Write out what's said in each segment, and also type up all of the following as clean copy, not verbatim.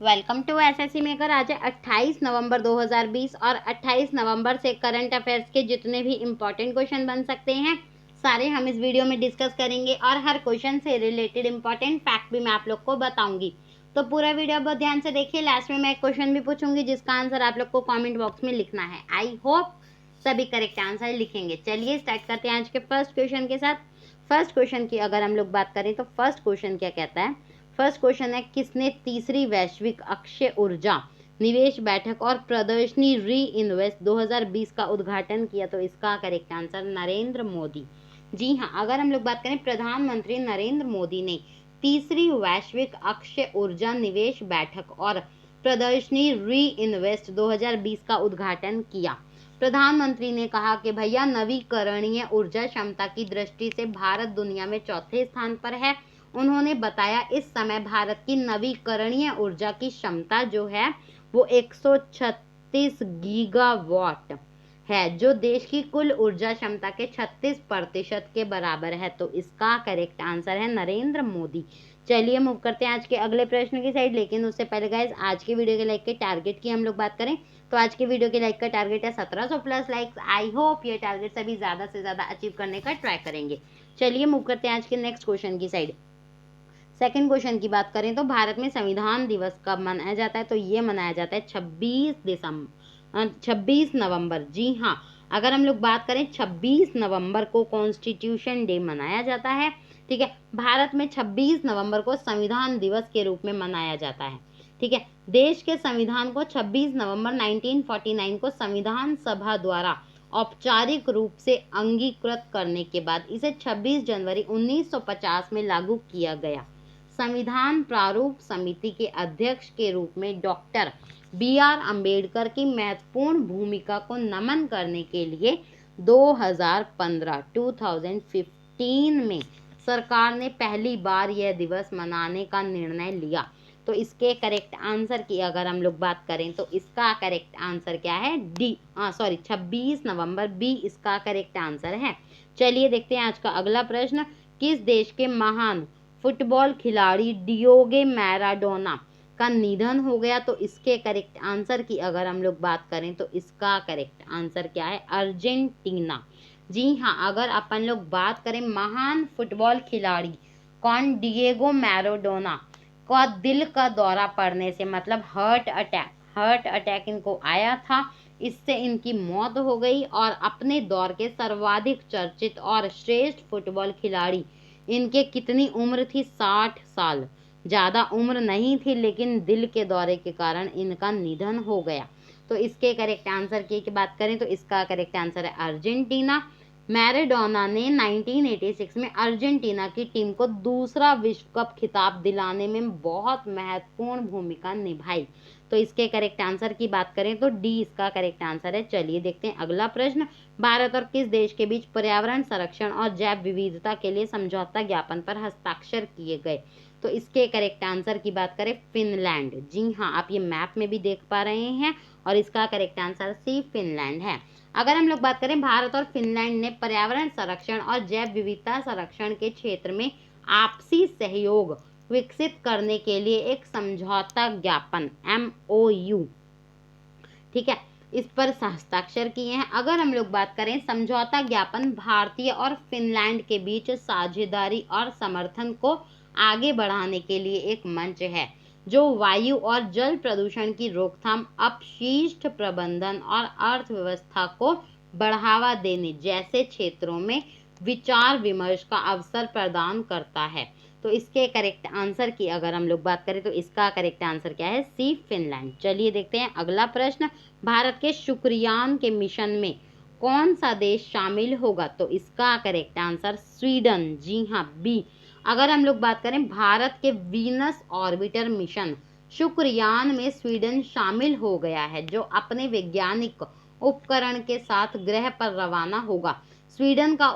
Welcome to SSC maker. आज है 28 नवंबर 2020 और 28 नवंबर से करंट अफेयर्स के जितने भी इम्पोर्टेंट क्वेश्चन बन सकते हैं सारे हम इस वीडियो में डिस्कस करेंगे और हर क्वेश्चन से रिलेटेड इम्पोर्टेंट फैक्ट भी मैं आप लोग को बताऊंगी। तो पूरा वीडियो बहुत ध्यान से देखिए। लास्ट में मैं एक क्वेश्चन भी पूछूंगी जिसका आंसर आप लोग को कॉमेंट बॉक्स में लिखना है। आई होप सभी करेक्ट आंसर लिखेंगे। चलिए स्टार्ट करते हैं आज के फर्स्ट क्वेश्चन के साथ। फर्स्ट क्वेश्चन की अगर हम लोग बात करें तो फर्स्ट क्वेश्चन क्या कहता है। फर्स्ट क्वेश्चन है, किसने तीसरी वैश्विक अक्षय ऊर्जा निवेश बैठक और प्रदर्शनी री इन्वेस्ट 2020 का उद्घाटन किया? तो इसका करेक्ट आंसर नरेंद्र मोदी। जी हाँ, अगर हम लोग बात करें प्रधानमंत्री नरेंद्र मोदी ने तीसरी वैश्विक अक्षय ऊर्जा निवेश बैठक और प्रदर्शनी री इन्वेस्ट 2020 का उद्घाटन किया। प्रधानमंत्री ने कहा कि भैया नवीकरणीय ऊर्जा क्षमता की दृष्टि से भारत दुनिया में चौथे स्थान पर है। उन्होंने बताया इस समय भारत की नवीकरणीय ऊर्जा की क्षमता जो है वो 136 गीगावाट है, जो देश की कुल ऊर्जा क्षमता के 36% के बराबर है। तो इसका करेक्ट आंसर है नरेंद्र मोदी। चलिए मूव करते हैं आज के अगले प्रश्न की साइड, लेकिन उससे पहले गाइज आज के वीडियो के लाइक के टारगेट की हम लोग बात करें तो आज के वीडियो के लाइक का टारगेट है 1700 प्लस लाइक्स। आई होप ये टारगेट सभी ज्यादा से ज्यादा अचीव करने का ट्राई करेंगे। चलिए मूव करते हैं आज के नेक्स्ट क्वेश्चन की साइड। सेकंड क्वेश्चन की बात करें तो भारत में संविधान दिवस कब मनाया जाता है? तो ये मनाया जाता है 26 नवंबर। जी हाँ, अगर हम लोग बात करें 26 नवंबर को कॉन्स्टिट्यूशन डे मनाया जाता है। ठीक है, भारत में 26 नवंबर को संविधान दिवस के रूप में मनाया जाता है। ठीक है, देश के संविधान को 26 नवंबर 1949 को संविधान सभा द्वारा औपचारिक रूप से अंगीकृत करने के बाद इसे 26 जनवरी 1950 में लागू किया गया। संविधान प्रारूप समिति के अध्यक्ष के रूप में डॉक्टर BR अम्बेडकर की महत्वपूर्ण भूमिका को नमन करने के लिए 2015 में सरकार ने पहली बार यह दिवस मनाने का निर्णय लिया। तो इसके करेक्ट आंसर की अगर हम लोग बात करें तो इसका करेक्ट आंसर क्या है? 26 नवंबर बी इसका करेक्ट आंसर है। चलिए देखते हैं आज का अगला प्रश्न। किस देश के महान फुटबॉल खिलाड़ी डियोगे मैराडोना का निधन हो गया? तो इसके करेक्ट आंसर की अगर हम लोग बात करें तो इसका करेक्ट आंसर क्या है? अर्जेंटीना। जी हाँ, अगर अपन लोग बात करें महान फुटबॉल खिलाड़ी कौन, डिएगो मैराडोना का दिल का दौरा पड़ने से मतलब हार्ट अटैक इनको आया था, इससे इनकी मौत हो गई। और अपने दौर के सर्वाधिक चर्चित और श्रेष्ठ फुटबॉल खिलाड़ी इनके कितनी उम्र थी? 60 साल। ज़्यादा उम्र नहीं थी, लेकिन दिल के दौरे के कारण इनका निधन हो गया। तो इसके करेक्ट आंसर की बात करें तो इसका करेक्ट आंसर है अर्जेंटीना। मैराडोना ने 1986 में अर्जेंटीना की टीम को दूसरा विश्व कप खिताब दिलाने में बहुत महत्वपूर्ण भूमिका निभाई। तो इसके करेक्ट आंसर की बात करें तो डी इसका करेक्ट आंसर है। चलिए देखते हैं अगला प्रश्न। भारत और किस देश के बीच पर्यावरण संरक्षण और जैव विविधता के लिए समझौता ज्ञापन पर हस्ताक्षर किए गए? तो इसके करेक्ट आंसर की बात करें फिनलैंड। जी हाँ, आप ये मैप में भी देख पा रहे हैं और इसका करेक्ट आंसर सी फिनलैंड है। अगर हम लोग बात करें भारत और फिनलैंड ने पर्यावरण संरक्षण और जैव विविधता संरक्षण के क्षेत्र में आपसी सहयोग विकसित करने के लिए एक समझौता ज्ञापन MOU, ठीक है, इस पर हस्ताक्षर किए हैं। अगर हम लोग बात करें समझौता ज्ञापन भारतीय और फिनलैंड के बीच साझेदारी और समर्थन को आगे बढ़ाने के लिए एक मंच है जो वायु और जल प्रदूषण की रोकथाम, अपशिष्ट प्रबंधन और अर्थव्यवस्था को बढ़ावा देने जैसे क्षेत्रों में विचार विमर्श का अवसर प्रदान करता है। तो इसके करेक्ट आंसर की अगर हम लोग बात करें तो इसका करेक्ट आंसर क्या है? सी फिनलैंड। चलिए देखते हैं अगला प्रश्न। भारत के शुक्रयान के मिशन में कौन सा देश शामिल होगा? तो इसका करेक्ट आंसर स्वीडन। जी हाँ, बी। अगर हम लोग बात करें भारत के वीनस ऑर्बिटर मिशन शुक्रयान में स्वीडन शामिल हो गया है, जो अपने वैज्ञानिक उपकरण के साथ ग्रह पर रवाना होगा। स्वीडन का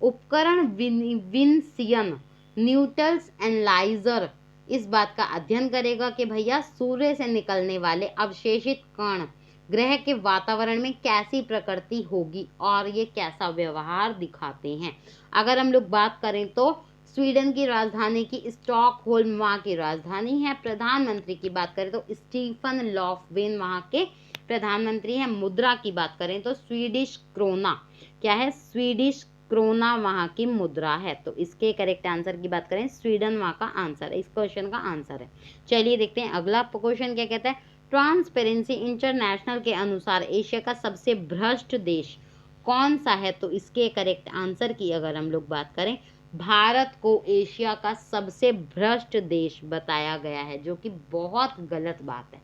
उपकरण विनसियन न्यूटन्स एनालाइजर इस बात का अध्ययन करेगा कि भैया सूर्य से निकलने वाले अवशेषित कण ग्रह के वातावरण में कैसी प्रकृति होगी और ये कैसा व्यवहार दिखाते हैं। अगर हम लोग बात करें तो स्वीडन की राजधानी की स्टॉकहोल्म वहाँ की राजधानी है। प्रधानमंत्री की बात करें तो स्टीफन लॉफवेन वहाँ के प्रधानमंत्री हैं। मुद्रा की बात करें तो स्वीडिश क्रोना, क्या है, स्वीडिश क्रोना वहाँ की मुद्रा है। तो इसके करेक्ट आंसर की बात करें, स्वीडन वहाँ का आंसर है, इस क्वेश्चन का आंसर है। चलिए देखते हैं अगला क्वेश्चन क्या कहता है। ट्रांसपेरेंसी इंटरनेशनल के अनुसार एशिया का सबसे भ्रष्ट देश कौन सा है? तो इसके करेक्ट आंसर की अगर हम लोग बात करें, भारत को एशिया का सबसे भ्रष्ट देश बताया गया है, जो कि बहुत गलत बात है।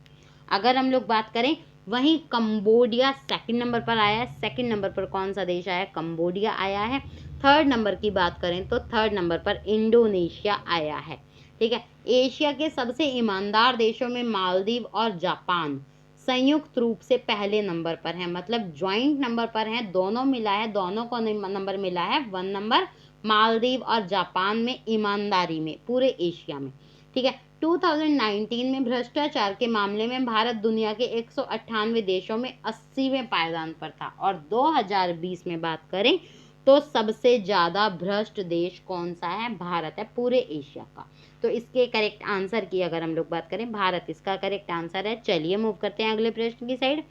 अगर हम लोग बात करें, वहीं कंबोडिया सेकंड नंबर पर आया है। सेकंड नंबर पर कौन सा देश आया है? कंबोडिया आया है। थर्ड नंबर की बात करें तो थर्ड नंबर पर इंडोनेशिया आया है। ठीक है, एशिया के सबसे ईमानदार देशों में मालदीव और जापान संयुक्त रूप से पहले नंबर पर है, मतलब ज्वाइंट नंबर पर है, दोनों मिला है, दोनों को नंबर मिला है 1 नंबर, मालदीव और जापान में ईमानदारी में पूरे एशिया में। ठीक है, 2019 में भ्रष्टाचार के मामले में भारत दुनिया के 198 देशों में 80वें पायदान पर था, और 2020 में बात करें तो सबसे ज्यादा भ्रष्ट देश कौन सा है? भारत है, पूरे एशिया का। तो इसके करेक्ट आंसर की अगर हम लोग बात करें, भारत इसका करेक्ट आंसर है। चलिए मूव करते हैं अगले प्रश्न की साइड।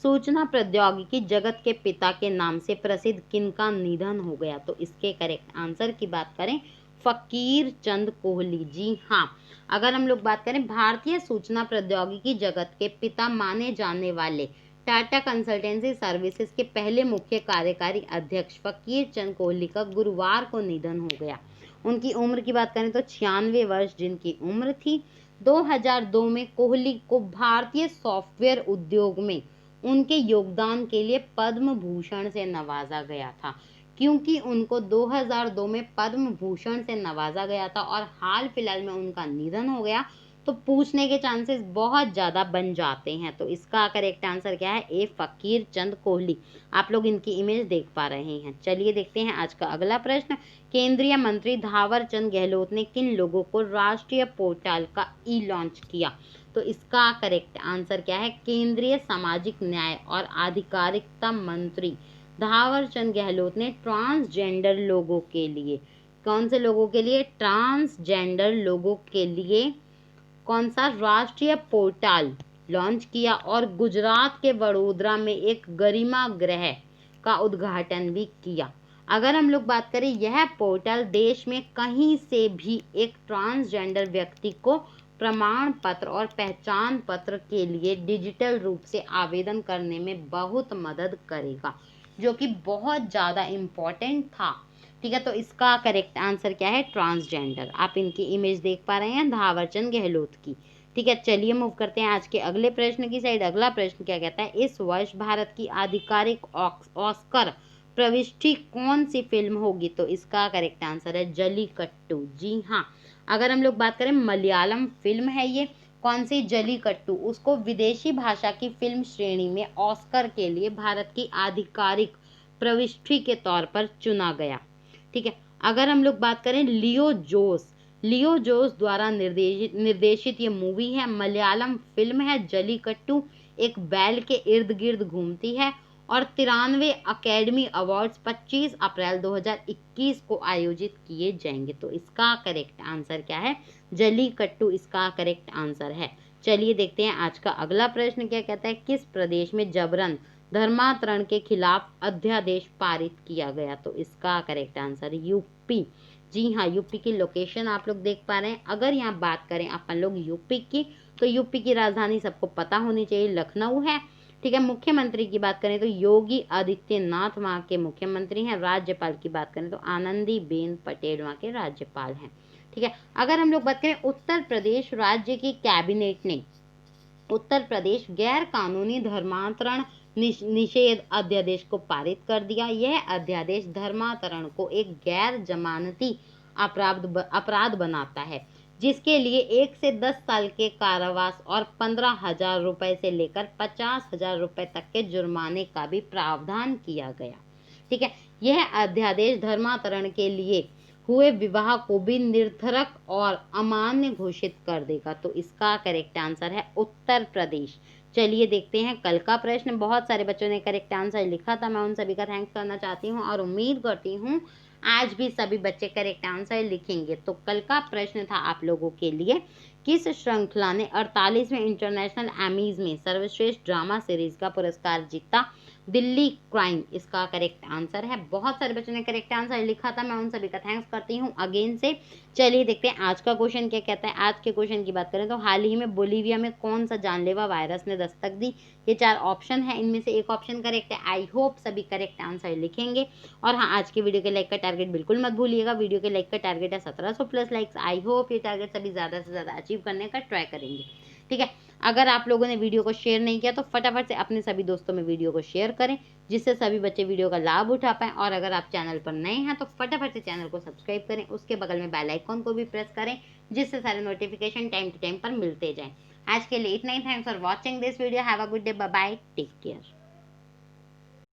सूचना प्रौद्योगिकी जगत के पिता के नाम से प्रसिद्ध किनका निधन हो गया? तो इसके करेक्ट आंसर की बात करें, फकीर चंद कोहली। जी हाँ, अगर हम लोग बात करें, भारतीय सूचना प्रौद्योगिकी जगत के पिता माने जाने वाले टाटा कंसल्टेंसी सर्विसेज के पहले मुख्य कार्यकारी अध्यक्ष फकीर चंद कोहली का गुरुवार को निधन हो गया। उनकी उम्र की बात करें तो 96 वर्ष जिनकी उम्र थी। 2002 में कोहली को भारतीय सॉफ्टवेयर उद्योग में उनके योगदान के लिए पद्म भूषण से नवाजा गया था। क्योंकि उनको 2002 में पद्म भूषण से नवाजा गया था और हाल फिलहाल में उनका निधन हो गया, तो पूछने के चांसेस बहुत ज़्यादा बन जाते हैं। तो इसका करेक्ट आंसर क्या है? ए, फकीर चंद कोहली। आप लोग इनकी इमेज देख पा रहे हैं। चलिए देखते हैं आज का अगला प्रश्न। केंद्रीय मंत्री थावर चंद गहलोत ने किन लोगों को राष्ट्रीय पोर्टल का ई लॉन्च किया? तो इसका करेक्ट आंसर क्या है? केंद्रीय सामाजिक न्याय और आधिकारिकता मंत्री थावर चंद गहलोत ने ट्रांसजेंडर लोगों के लिए, कौन से लोगों के लिए? ट्रांसजेंडर लोगों के लिए कौन सा राष्ट्रीय पोर्टल लॉन्च किया, और गुजरात के वडोदरा में एक गरिमा गृह का उद्घाटन भी किया। अगर हम लोग बात करें, यह पोर्टल देश में कहीं से भी एक ट्रांसजेंडर व्यक्ति को प्रमाण पत्र और पहचान पत्र के लिए डिजिटल रूप से आवेदन करने में बहुत मदद करेगा, जो कि बहुत ज़्यादा इम्पोर्टेंट था। ठीक है, तो इसका करेक्ट आंसर क्या है? ट्रांसजेंडर। आप इनकी इमेज देख पा रहे हैं थावरचंद गहलोत की। ठीक है, चलिए मूव करते हैं आज के अगले प्रश्न की साइड। अगला प्रश्न क्या कहता है? इस वर्ष भारत की आधिकारिक ऑस्कर प्रविष्टि कौन सी फिल्म होगी? तो इसका करेक्ट आंसर है जलीकट्टू। जी हाँ, अगर हम लोग बात करें, मलयालम फिल्म है ये। कौन सी? जलीकट्टू। उसको विदेशी भाषा की फिल्म श्रेणी में ऑस्कर के लिए भारत की आधिकारिक प्रविष्टि के तौर पर चुना गया। ठीक है, अगर हम लोग बात करें, लियो जोस द्वारा निर्देशित ये मूवी है, मलयालम फिल्म है। जलीकट्टू एक बैल के इर्द गिर्द घूमती है, और 93 अकेडमी अवार्ड्स 25 अप्रैल 2021 को आयोजित किए जाएंगे। तो इसका करेक्ट आंसर क्या है? जलीकट्टू इसका करेक्ट आंसर है। चलिए देखते हैं आज का अगला प्रश्न क्या कहता है। किस प्रदेश में जबरन धर्मांतरण के खिलाफ अध्यादेश पारित किया गया? तो इसका करेक्ट आंसर यूपी। जी हाँ, यूपी की लोकेशन आप लोग देख पा रहे हैं। अगर यहाँ बात करें अपन लोग यूपी की, तो यूपी की राजधानी सबको पता होनी चाहिए, लखनऊ है। ठीक है, मुख्यमंत्री की बात करें तो योगी आदित्यनाथ वहाँ के मुख्यमंत्री हैं। राज्यपाल की बात करें तो आनंदीबेन पटेल वहाँ के राज्यपाल हैं। ठीक है, अगर हम लोग बात करें, उत्तर प्रदेश राज्य की कैबिनेट ने उत्तर प्रदेश गैर कानूनी धर्मांतरण निषेध अध्यादेश को पारित कर दिया। यह अध्यादेश धर्मांतरण को एक गैर जमानती अपराध बनाता है, जिसके लिए 1 से 10 साल के कारावास और 15,000 रुपए से लेकर 50,000 रुपए तक के जुर्माने का भी प्रावधान किया गया। ठीक है, यह अध्यादेश धर्मांतरण के लिए हुए विवाह को भी निरर्थक और अमान्य घोषित कर देगा। तो इसका करेक्ट आंसर है उत्तर प्रदेश। चलिए देखते हैं कल का प्रश्न। बहुत सारे बच्चों ने करेक्ट आंसर लिखा था, मैं उन सभी का थैंक्स करना चाहती हूँ और उम्मीद करती हूँ आज भी सभी बच्चे करेक्ट आंसर लिखेंगे। तो कल का प्रश्न था आप लोगों के लिए, किस श्रृंखला ने 48वें इंटरनेशनल एमीज में सर्वश्रेष्ठ ड्रामा सीरीज का पुरस्कार जीता? दिल्ली क्राइम इसका करेक्ट आंसर है। बहुत सारे बच्चों ने करेक्ट आंसर लिखा था, मैं उन सभी का थैंक्स करती हूँ अगेन से। चलिए देखते हैं आज का क्वेश्चन क्या कहता है। आज के क्वेश्चन की बात करें तो हाल ही में बोलीविया में कौन सा जानलेवा वायरस ने दस्तक दी? ये 4 ऑप्शन है, इनमें से एक ऑप्शन करेक्ट है। आई होप सभी करेक्ट आंसर लिखेंगे। और हाँ, आज के वीडियो के लाइक का टारगेट बिल्कुल मत भूलिएगा। वीडियो के लाइक का टारगेट है 1700 प्लस लाइक्स। आई होप ये टारगेट सभी ज़्यादा से ज़्यादा अचीव करने का ट्राई करेंगे, ठीक है। अगर आप लोगों ने वीडियो को शेयर नहीं किया तो फटाफट से अपने सभी दोस्तों में वीडियो को शेयर करें, जिससे सभी बच्चे वीडियो का लाभ उठा पाएं। और अगर आप चैनल पर नए हैं तो फटाफट से चैनल को सब्सक्राइब करें, उसके बगल में बेल आइकॉन को भी प्रेस करें, जिससे सारे नोटिफिकेशन टाइम टू टाइम पर मिलते जाएं। आज के लिए इतना ही। Thanks for watching this video. Have a good day. Bye bye. Take care.